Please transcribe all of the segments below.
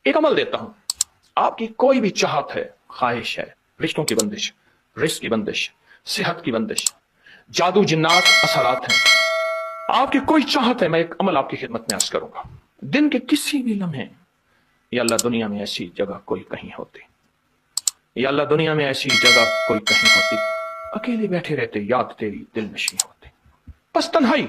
एक अमल देता हूं, आपकी कोई भी चाहत है, ख्वाहिश है, रिश्तों की बंदिश, रिस्क की बंदिश, सेहत की बंदिश, जादू जिन्नात असरात हैं, आपकी कोई चाहत है, मैं एक अमल आपकी खिदमत में अर्ज करूंगा। दिन के किसी भी लम्हे, या अल्लाह दुनिया में ऐसी जगह कोई कहीं होती, या अल्लाह दुनिया में ऐसी जगह कोई कहीं होती, अकेले बैठे रहते, याद तेरी दिल नशी होती, बस तन्हाई।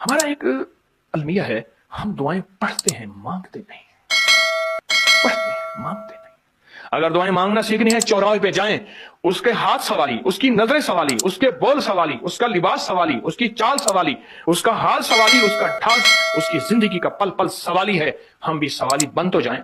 हमारा एक अलमिया है, हम दुआएं पढ़ते हैं, मांगते नहीं। पढ़ते हैं, मांगते नहीं। अगर दुआएं मांगना सीखनी है, चौराहे पे जाएं, उसके हाथ सवाली, उसकी नजरें सवाली, उसके बोल सवाली, उसका लिबास सवाली, उसकी चाल सवाली, उसका हाल सवाली, उसका ढाल, उसकी जिंदगी का पल पल सवाली है। हम भी सवाली बन तो जाएं।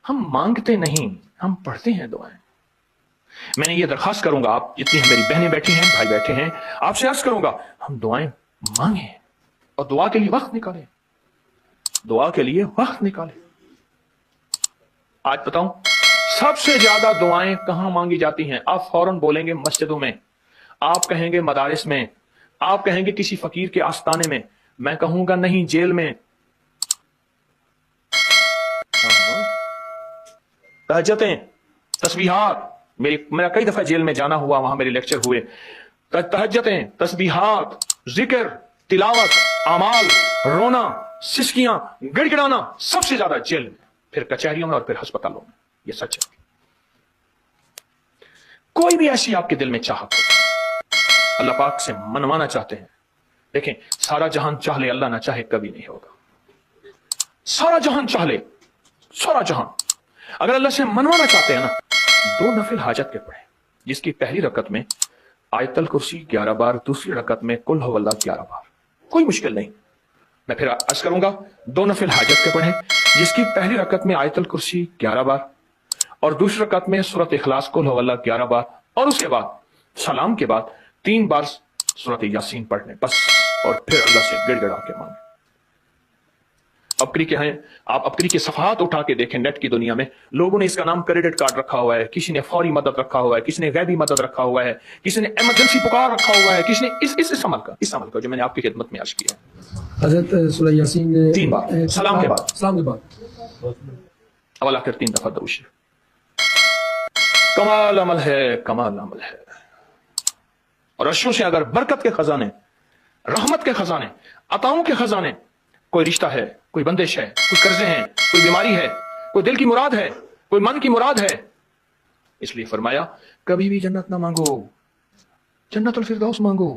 हम मांगते नहीं, हम पढ़ते हैं दुआएं। मैंने ये दरखास्त करूंगा, आप जितनी मेरी बहनें बैठी हैं, भाई बैठे हैं, आपसे अर्ज करूंगा, हम दुआएं मांगे और दुआ के लिए वक्त निकालें, दुआ के लिए वक्त निकालें। आज बताऊं, सबसे ज्यादा दुआएं कहां मांगी जाती हैं? आप फौरन बोलेंगे मस्जिदों में, आप कहेंगे मदारिस में, आप कहेंगे किसी फकीर के आस्ताने में, मैं कहूंगा नहीं, जेल में। तहज्जुदें, तस्बीहात, मेरा कई दफा जेल में जाना हुआ, वहां मेरे लेक्चर हुए। तहज्जुदें, तस्बीहात, जिक्र, तिलावत, अमाल, रोना, सिसकियां, गिड़गिड़ाना, सबसे ज्यादा जेल में, फिर कचहरियों में और फिर अस्पतालों में। ये सच है। कोई भी ऐसी आपके दिल में चाहत हो, अल्लाह पाक से मनवाना चाहते हैं, देखें, सारा जहान चाह ले, अल्लाह ना चाहे कभी नहीं होगा। सारा जहान चाह ले, सारा जहान, अगर अल्लाह से मनवाना चाहते हैं ना, 2 नफिल हाजत के पढ़े, जिसकी पहली रकत में आयतल कुर्सी 11 बार, दूसरी रकत में कुल हुवल्लाह 11 बार, कोई मुश्किल नहीं। मैं फिर अर्ज करूंगा, 2 नफिल हाजत के पढ़े, जिसकी पहली रकत में आयतल कुर्सी 11 बार और दूसरी रकत में सूरत इखलास कुल हुवल्लाह 11 बार, और उसके बाद सलाम के बाद 3 बार सूरत यासीन पढ़ने, बस। और फिर अल्लाह से गिड़गिड़ा के मांगे। अपकरी के हैं, आप अपकरी के सफात उठा के देखें, नेट की दुनिया में लोगों ने इसका नाम क्रेडिट कार्ड रखा हुआ है, किसी ने फौरी मदद रखा हुआ है, किसी ने गैबी मदद रखा हुआ है, किसी ने इमरजेंसी पुकार रखा हुआ है, किसी ने इस अमल का जो मैंने आपकी खिदमत में अर्ज किया है। हजरत सूरह यासीन 3 बार सलाम के बाद, अवल आखिर 3 दफा दरूद शरीफ। कमाल अमल है, कमाल अमल है। और अर्शों से अगर बरकत के खजाने, रहमत के खजाने, अताओं के खजाने, कोई रिश्ता है, कोई बंदिश है, कोई कर्जे हैं, कोई बीमारी है, कोई दिल की मुराद है, कोई मन की मुराद है, इसलिए फरमाया कभी भी जन्नत ना मांगो, जन्नतुल फिरदौस मांगो।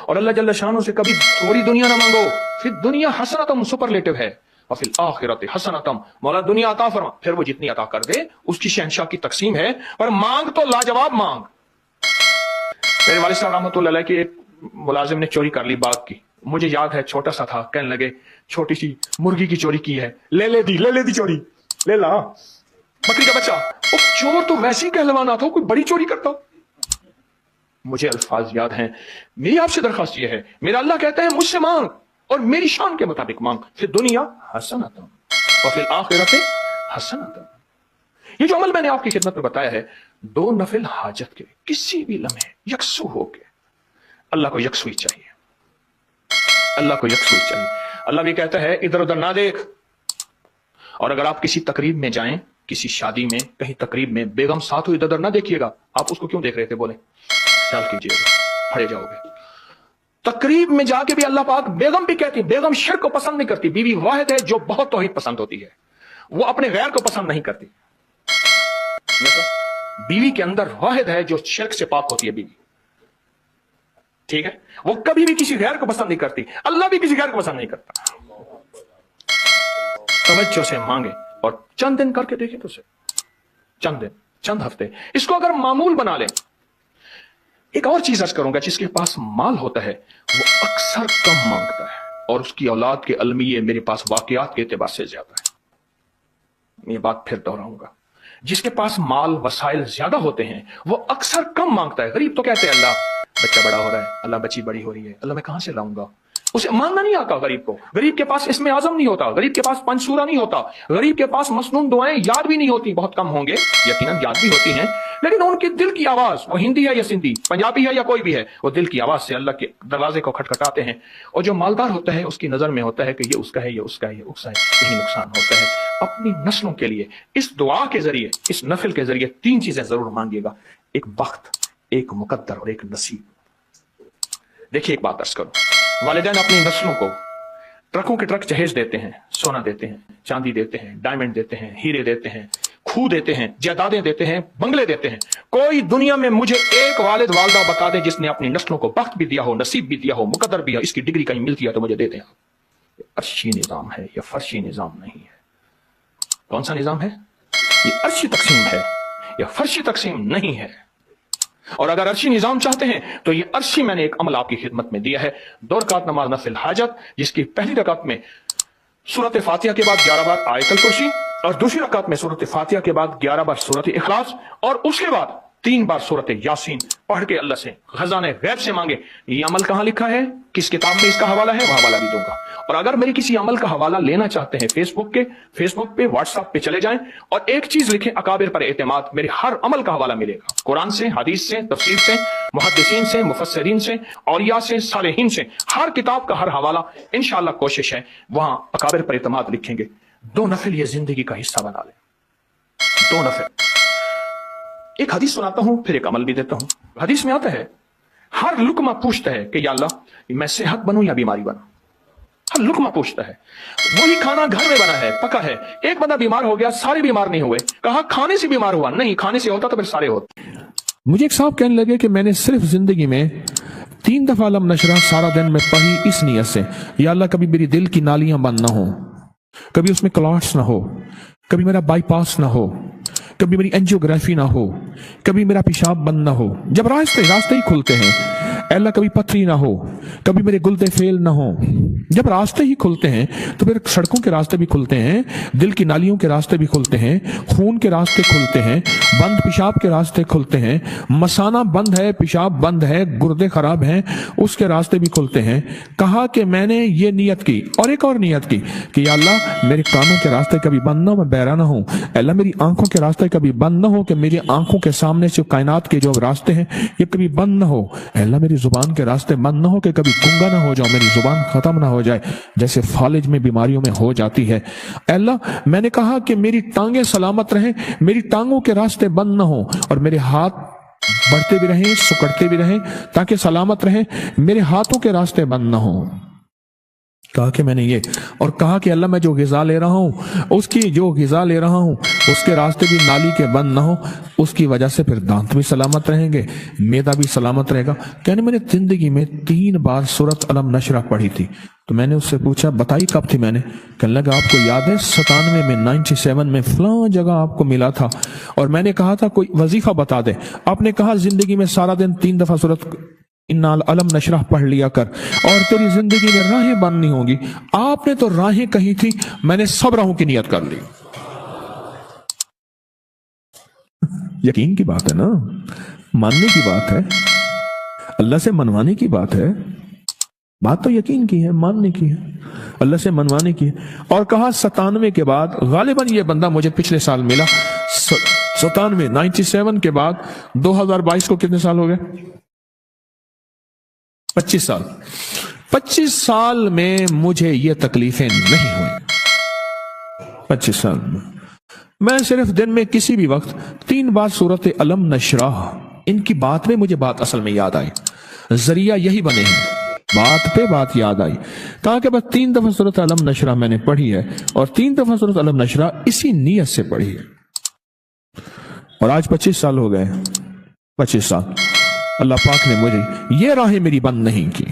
और अल्लाह जल्ल शानो से कभी थोड़ी दुनिया ना मांगो, फिर दुनिया हसनतम सुपरलेटिव है, और फिर आखिरत हसनतम, मौला दुनिया अता फरमा, फिर वो जितनी अता कर दे उसकी शहंशाह की तकसीम है, पर मांग तो लाजवाब मांग। मेरे वालिद साहब रहमतुल्लाह अलैह के एक मुलाजिम ने चोरी कर ली बाग की, मुझे याद है, छोटा सा था, कहने लगे छोटी सी मुर्गी की चोरी की है, ले दी चोरी, ले ला, बकरी का बच्चा। वो चोर तो वैसे ही कहलवाना था, कोई बड़ी चोरी करता। मुझे अल्फाज याद हैं। मेरी आपसे दरखास्त यह है, मेरा अल्लाह कहता है मुझसे मांग और मेरी शान के मुताबिक मांग, फिर दुनिया हसनतम और फिर आखिरत हसनतम। ये जो अमल मैंने आपकी खिदमत में बताया है, 2 नफिल हाजत के किसी भी लम्हे यकसू होके, अल्लाह को यकसुई चाहिए, अल्लाह को यकसुई चाहिए। अल्लाह भी कहता है इधर उधर ना देख। और अगर आप किसी तकरीब में जाएं, किसी शादी में, कहीं तकरीब में, बेगम साथ हो, इधर उधर ना देखिएगा। आप उसको क्यों देख रहे थे, बोले, ख्याल कीजिएगा, फड़े जाओगे। तकरीब में जाके भी अल्लाह पाक, बेगम भी कहती, बेगम शिर्क को पसंद नहीं करती, बीवी वाहिद है जो बहुत तौहीद पसंद होती है, वो अपने गैर को पसंद नहीं करती। बीवी के अंदर वाहिद है जो शिर्क से पाक होती है बीवी, ठीक है, वो कभी भी किसी गैर को पसंद नहीं करती। अल्लाह भी किसी गैर को पसंद नहीं करता। तवज्जो से मांगे और चंद दिन करके देखें तो, चंद दिन, चंद हफ्ते, इसको अगर मामूल बना लें। एक और चीज अर्ज करूंगा, जिसके पास माल होता है वो अक्सर कम मांगता है, और उसकी औलाद के अलमिये मेरे पास वाकयात के एतबार से ज्यादा है। ये बात फिर दोहराऊंगा, जिसके पास माल वसाइल ज्यादा होते हैं वो अक्सर कम मांगता है। गरीब तो कहते हैं अल्लाह बच्चा बड़ा हो रहा है, अल्लाह बच्ची बड़ी हो रही है, अल्लाह मैं कहां से लाऊंगा। उसे मानना नहीं आता गरीब को। गरीब के पास इसमें आजम नहीं होता, गरीब के पास पंचसूरा नहीं होता, गरीब के पास मसनून दुआएं याद भी नहीं होती, बहुत कम होंगे, यकीनन याद भी होती हैं, लेकिन उनके दिल की आवाज, वो हिंदी है या सिंधी, पंजाबी है या कोई भी है, वो दिल की आवाज से अल्लाह के दरवाजे को खटखटाते हैं। और जो मालदार होता है उसकी नजर में होता है कि ये उसका है, ये उसका है, ये उसका है, यही नुकसान होता है। अपनी नस्लों के लिए इस दुआ के जरिए, इस नफिल के जरिए 3 चीजें जरूर मांगिएगा, एक बख्त, एक मुकद्दर और एक नसीब। देखिए एक बात अर्ज करो, वालिदैन अपनी नस्लों को ट्रकों के ट्रक जहेज देते हैं, सोना देते हैं, चांदी देते हैं, डायमंड देते हैं, हीरे देते हैं, खूह देते हैं, जायदादें देते हैं, बंगले देते हैं। कोई दुनिया में मुझे एक वालिद वालदा बता दे जिसने अपनी नस्लों को बख्त भी दिया हो, नसीब भी दिया हो, मुकद्दर भी हो, इसकी डिग्री कहीं मिलती है तो मुझे दे दें। ये अर्शी निजाम है, ये फर्शी निजाम नहीं है। कौन सा निजाम है? ये अर्शी तकसीम है, ये फर्शी तकसीम नहीं है। और अगर अर्शी निजाम चाहते हैं तो ये अर्शी मैंने एक अमल आपकी खिदमत में दिया है। 2 रकात नमाज नफिल हाजत, जिसकी पहली रकात में सूरत फातिहा के बाद 11 बार आयतल कुर्सी, और दूसरी रकात में सूरत फातिहा के बाद 11 बार सूरत इखलास, और उसके बाद 3 बार सूरत यासीन पढ़ के अल्लाह से खजाने गैब से मांगे। ये अमल कहां लिखा है, किस किताब में इसका हवाला है, वह हवाला भी दूंगा। और अगर मेरे किसी अमल का हवाला लेना चाहते हैं, फेसबुक पे व्हाट्सएप पे चले जाएं और एक चीज लिखें, अकाबिर पर एतमाद, मेरे हर अमल का हवाला मिलेगा, कुरान से, हदीस से, तफसीर से, मुहद्दिसीन से, मुफस्सिरीन से, औलिया से, सालेहीन से, हर किताब का हर हवाला इंशाअल्लाह कोशिश है वहां अकाबिर पर एतमाद लिखेंगे। 2 नफिल ये जिंदगी का हिस्सा बना लें, 2 नफिल। एक हदीस सुनाता हूं, फिर एक अमल भी देता हूं। हदीस में आता है, हर लुकमा पूछता है कि या अल्लाह मैं सेहत बनूं या बीमारी बनूं। हर लुकमा पूछता है, वही खाना घर में बना है, पका है। एक बंदा बीमार हो गया, सारे बीमार नहीं हुए। कहा खाने से बीमार हुआ, नहीं, खाने से होता तो फिर सारे होते। मुझे एक साहब कहने लगे कि मैंने सिर्फ जिंदगी में 3 दफा अलम नशरा सारा दिन में पढ़ी इस नियत से, या अल्लाह कभी मेरी दिल की नालियां बंद ना हो, कभी उसमें क्लॉट्स ना हो, कभी मेरा बाईपास ना हो, कभी मेरी एंजियोग्राफी ना हो, कभी मेरा पेशाब बंद ना हो। जब रास्ते ही खुलते हैं, अल्लाह कभी पथरी ना हो, कभी मेरे गुल्दे फेल ना हो। जब रास्ते ही खुलते हैं तो फिर सड़कों के रास्ते भी खुलते हैं, दिल की नालियों के रास्ते भी खुलते हैं, खून के रास्ते खुलते हैं, बंद पेशाब के रास्ते खुलते हैं, मसाना बंद है, पेशाब बंद है, गुर्दे खराब हैं, उसके रास्ते भी खुलते हैं। कहा कि मैंने ये नियत की और एक और नियत की कि या अल्लाह मेरे कानों के रास्ते कभी बंद ना हो, मैं बहरा ना हूं। अल्लाह मेरी आंखों के रास्ते कभी बंद ना हो कि मेरी आंखों के सामने से कायनात के जो रास्ते हैं ये कभी बंद ना हो। अल्लाह मेरी जुबान के रास्ते बंद ना हो कि कभी गूंगा ना हो जाऊं, मेरी जुबान खत्म ना हो जाए जैसे फालिज में बीमारियों में हो जाती है। अल्लाह मैंने कहा कि मेरी टांगें सलामत रहें, मेरी टांगों के रास्ते बंद ना हो, और मेरे हाथ बढ़ते भी रहें, सुकड़ते भी रहें ताकि सलामत रहें, मेरे हाथों के रास्ते बंद ना हो। कहा कि मैंने ये, और कहा कि अल्लाह मैं जो गिजा ले रहा हूं, उसकी जो गिजा ले रहा हूं उसके रास्ते भी नाली के बंद ना हो, उसकी वजह से फिर दांत भी सलामत रहेंगे, मैदा भी सलामत रहेगा। कहने मैंने जिंदगी में 3 बार सूरत अलम नशरा पढ़ी थी। तो मैंने उससे पूछा बताई कब थी? मैंने कहने लगा आपको याद है 97 में 97 में फलां जगह आपको मिला था, और मैंने कहा था कोई वजीफा बता दे। आपने कहा जिंदगी में सारा दिन 3 दफा सूरत इन्नाल अलम नशरा पढ़ लिया कर और तेरी जिंदगी में राहें बननी होंगी। आपने तो राहें कही थी, मैंने सब राहों की नियत कर ली। यकीन की बात है ना, मानने की बात है, अल्लाह से मनवाने की बात है। बात तो यकीन की है, मानने की है, अल्लाह से मनवाने की है। और कहा 97 के बाद, गालिबन ये बंदा मुझे पिछले साल मिला, 97 के बाद 2022 को कितने साल हो गए? 25 साल। 25 साल में मुझे ये तकलीफें नहीं हुई। 25 साल में मैं सिर्फ दिन में किसी भी वक्त 3 बार सूरत अलम नशरा, इनकी बात में मुझे बात असल में याद आई, जरिया यही बने हैं, बात पे बात याद आई। कहा कि बस 3 दफा सूरत अलम नशरा मैंने पढ़ी है, और 3 दफा सूरत अलम नशरा इसी नियत से पढ़ी है। और आज 25 साल हो गए। 25 साल अल्लाह पाक ने मुझे ये राहें मेरी बंद नहीं की,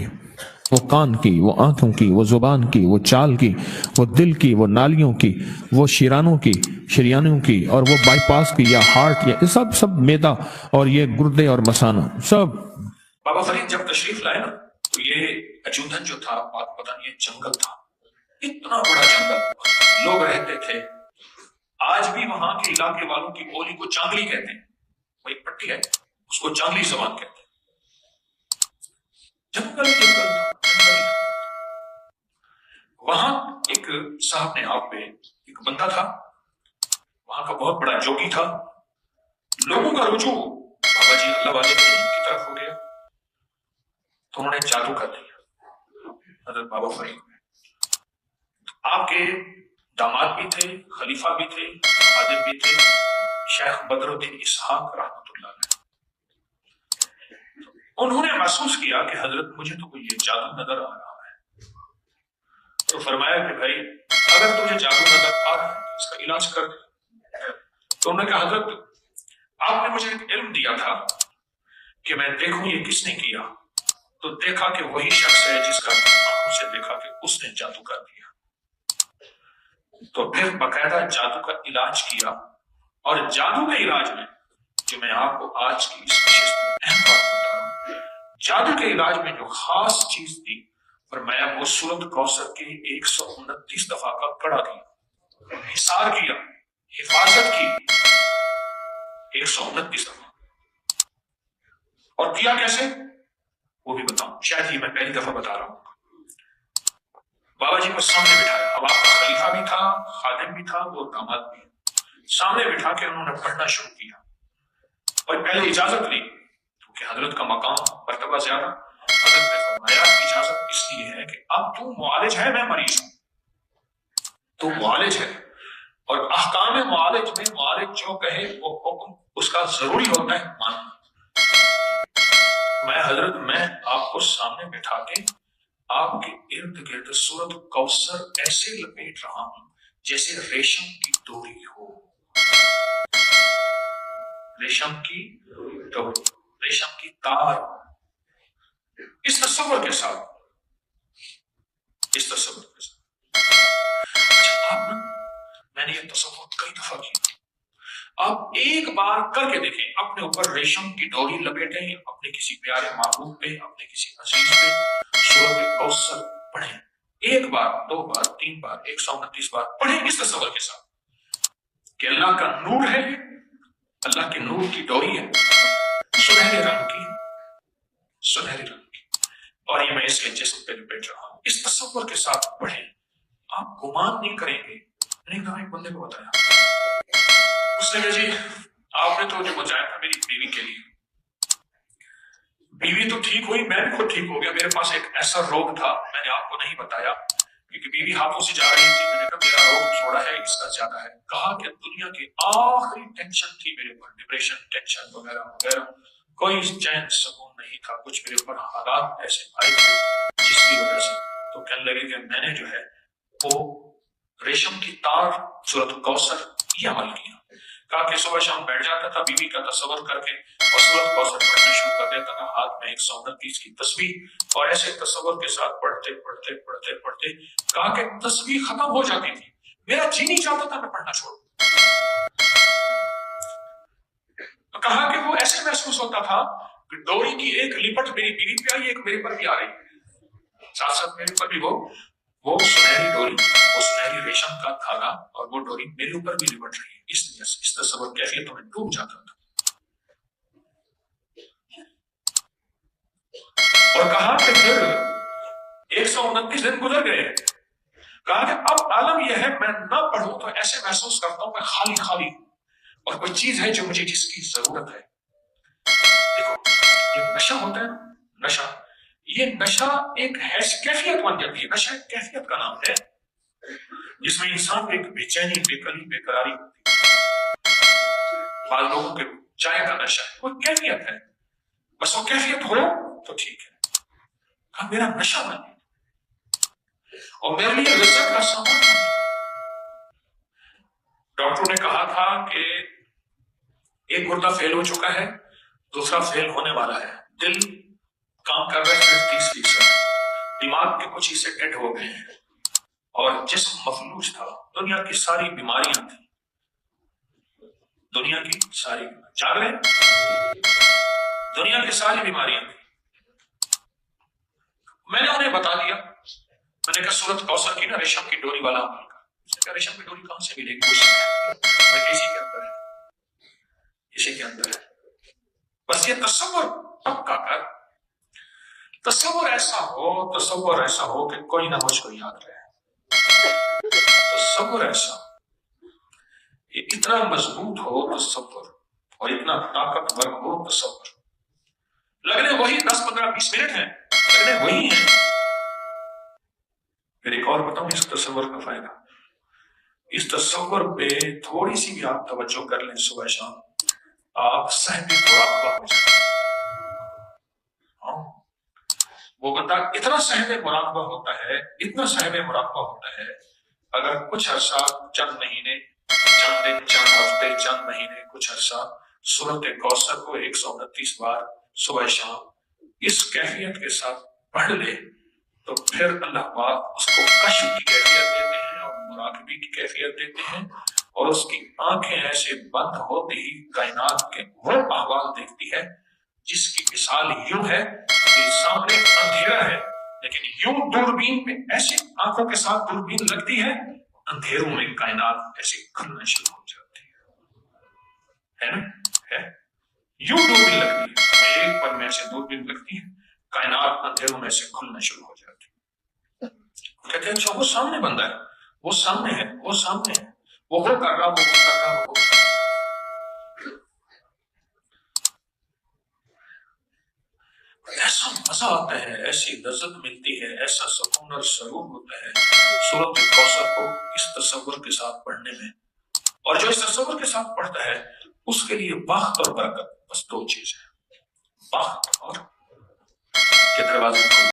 वो कान की, वो आंखों की, वो जुबान की, वो चाल की, वो दिल की, वो नालियों की, वो शिरानों की, शरियानों की, और वो बाईपास की या हार्ट या सब मैदा और ये गुर्दे और मसाना सब। बाबा फरीद जब तशरीफ लाए ना, तो ये अजूधन जो था, बात पता नहीं, ये जंगल था, इतना बड़ा जंगल, लोग रहते थे। आज भी वहां के इलाके वालों की बोली को चांगली कहते हैं, वो एक पट्टी है, उसको चांगली जबान कहते हैं। जंगल जंगल था, जंगल। وہاں ایک صاحب نے آپ پہ ایک بندہ تھا، وہاں کا بہت بڑا جوگی تھا، لوگوں کا رجوع بابا جی اللہ والے کی طرف ہو گیا، تو انہوں نے جادو کر دیا حضرت بابا فرید میں۔ آپ کے داماد بھی تھے، خلیفہ بھی تھے، خادم بھی تھے، شیخ بدر الدین اسحاق رحمۃ اللہ علیہ۔ انہوں نے محسوس کیا کہ حضرت مجھے تو کوئی یہ جادو نظر آ رہا ہے، تو فرمایا کہ بھائی اگر تجھے جادو نظر آ رہا ہے اس کا علاج کر دے۔ تو انہوں نے کہا حضرت آپ نے مجھے ایک علم دیا تھا کہ میں دیکھوں یہ کس نے کیا، تو دیکھا کہ وہی شخص ہے جس کا آنکھوں سے دیکھا کہ اس نے جادو کر دیا۔ تو پھر باقاعدہ جادو کا علاج کیا، اور جادو کے علاج میں جو میں آپ کو آج کی اس نشست میں اہم بات بتا رہا ہوں، جادو کے علاج میں جو خاص چیز تھی فرمایا وہ سورۃ کوثر کے 129 دفعہ کا کڑا کیا، حصار کیا، حفاظت کی 129 دفعہ۔ اور کیا کیسے وہ بھی بتاؤں، شاید یہ میں پہلی دفعہ بتا رہا ہوں۔ بابا جی کو سامنے بٹھایا، اب آپ کا خلیفہ بھی تھا، خادم بھی تھا، وہ داماد بھی، سامنے بٹھا کے انہوں نے پڑھنا شروع کیا، اور پہلے اجازت لی کیونکہ حضرت کا مقام مرتبہ زیادہ۔ حضرت نے فرمایا اجازت اس لیے ہے کہ اب تو معالج ہے، میں مریض ہوں، تو معالج ہے، اور احکام معالج میں معالج جو کہے وہ حکم اس کا ضروری ہوتا ہے ماننا۔ حضرت میں آپ کو سامنے بٹھا کے آپ کے ارد گرد سورۃ کوثر ایسے لپیٹ رہا ہوں جیسے ریشم کی ڈوری ہو، ریشم کی ڈوری، ریشم کی تار، اس تصور کے ساتھ، اس تصور کے ساتھ۔ اچھا آپ میں نے یہ تصور کئی دفعہ کیا، آپ ایک بار کر کے دیکھیں، اپنے اوپر ریشم کی ڈوری لپیٹیں، اپنے کسی پیارے محبوب پہ، اپنے کسی عزیز پہ سورۃ کوثر پڑھیں، ایک بار، دو بار، تین بار، 129 بار پڑھیں اس تصور کے ساتھ کہ اللہ کا نور ہے، اللہ کے نور کی ڈوری ہے، سنہرے رنگ کی، سنہرے رنگ کی، اور یہ میں اس کے جسم پہ لپیٹ رہا ہوں، اس تصور کے ساتھ پڑھیں، آپ گمان نہیں کریں گے۔ میں نے کہا ایک بندے کو بتایا، اس نے کہا جی آپ نے تو جو بچایا تھا میری بیوی کے لیے، بیوی تو ٹھیک ہوئی، میں بھی خود ٹھیک ہو گیا، میرے پاس ایک ایسا روگ تھا میں نے آپ کو نہیں بتایا کیونکہ بیوی ہاتھوں سے جا رہی تھی، میں نے کہا میرا روگ تھوڑا ہے، اس کا زیادہ ہے، کہا کہ دنیا کی آخری ٹینشن تھی میرے اوپر، ڈپریشن، ٹینشن وغیرہ وغیرہ، کوئی چین سکون نہیں تھا، کچھ میرے اوپر حالات ایسے آئے تھے جس کی وجہ سے، تو کہنے لگے کہ میں نے جو ہے وہ ریشم کی تار سورۃ کوثر یہ عمل کیا، کہا کہ صبح شام بیٹھ جاتا تھا بیوی کا تصور کر کے اور سورۃ کوثر پڑھنا شروع کر دیتا تھا، ہاتھ میں 129 کی تسبیح، اور ایسے تصور کے ساتھ پڑھتے پڑھتے پڑھتے پڑھتے کہا کہ تسبیح ختم ہو جاتی تھی، میرا جی نہیں چاہتا تھا میں پڑھنا چھوڑوں، کہا کہ وہ ایسے محسوس ہوتا تھا کہ ڈوری کی ایک لپٹ میری بیوی پہ آئی، ایک میرے پر بھی آ رہی، ساتھ ساتھ میرے پر بھی وہ سنہری ڈوری، وہ سنہری ریشم کا دھاگا اور وہ ڈوری میرے اوپر بھی لپٹ رہی ہے، اس تصور کیفیتوں میں ڈوب جاتا تھا، اور کہا کہ پھر 129 دن گزر گئے، کہا کہ اب عالم یہ ہے میں نہ پڑھوں تو ایسے محسوس کرتا ہوں کہ خالی خالی، اور کوئی چیز ہے جو مجھے جس کی ضرورت ہے۔ دیکھو یہ نشہ ہوتا ہے نا، نشہ، یہ نشہ ایک کیفیت بن جاتی ہے، نشہ ایک کیفیت کا نام ہے جس میں انسان کو ایک بے چینی، بے قلی، بے قراری ہوتی ہے، بعض لوگوں کے چائے کا نشہ ہے، وہ کیفیت ہے، بس وہ کیفیت ہو تو ٹھیک ہے، کہا میرا نشہ بنے اور میرے لیے لذت کا سامان بنے۔ ڈاکٹروں نے کہا تھا کہ ایک گردہ فیل ہو چکا ہے، دوسرا فیل ہونے والا ہے، دل کام کر رہا ہے 30%، دماغ کے کچھ حصے ڈیڈ ہو گئے ہیں، اور جسم مفلوج تھا، دنیا کی ساری بیماریاں تھیں، دنیا کی ساری جاگ رہے ہیں، دنیا کی ساری بیماریاں تھیں۔ میں نے انہیں بتا دیا، میں نے کہا سورۃ کوثر کی نا ریشم کی ڈوری والا عمل کا، اس نے کہا ریشم کی ڈوری کہاں سے ملے گی؟ میں اسی کے اندر ہے، اسی کے اندر ہے، بس یہ تصور پکا کر، تصور ایسا ہو کہ کوئی نہ مجھ کو یاد رہے، तसव्वुर ऐसा, ये इतना मजबूत हो तसव्वुर और इतना ताकतवर हो तसव्वुर, लगने वही 10 15 20 मिनट है, लगने वही है। फिर एक और बताऊं इस तसव्वुर का फायदा, इस तसव्वुर पे थोड़ी सी भी आप तवज्जो कर लें सुबह शाम, आप सहबे मुराक़बा हो जाए। हाँ, वो बंदा इतना सहबे मुराक़बा होता है, इतना सहबे मुराक़बा होता है, अगर कुछ अरसा, चंद महीने, चंद दिन, चंद हफ्ते, चंद महीने, कुछ अरसा सूरत कौसर को 129 बार सुबह शाम इस कैफियत के साथ पढ़ ले, तो फिर अल्लाह पाक उसको कश्फ की कैफियत देते हैं और मुराकबे की कैफियत देते हैं, और उसकी आंखें ऐसे बंद होते ही कायनात के वो अहवाल देखती है जिसकी मिसाल यूं है कि सामने अंधेरा है, लेकिन यूं दूरबीन पे ऐसे आंखों के साथ दूरबीन लगती है, अंधेरों में कायनात ऐसे खुलना शुरू हो जाती है ना? है यूं दूरबीन लगती है, एक पल में ऐसे दूरबीन लगती है, कायनात अंधेरों में से खुलना शुरू हो जाती है। कहते हैं अच्छा वो सामने बंदा है, वो सामने है, वो सामने है, वो कर रहा, वो कर रहा, वो कर रहा। ऐसा मजा आता है, ऐसी लज्जत मिलती है, ऐसा सुकून और सरूर होता है सूरत कौसर को इस तसव्वुर के साथ पढ़ने में। और जो इस तसव्वुर के साथ पढ़ता है उसके लिए बख्त और बरकत बस दो चीज है, बख्त और के दरवाजे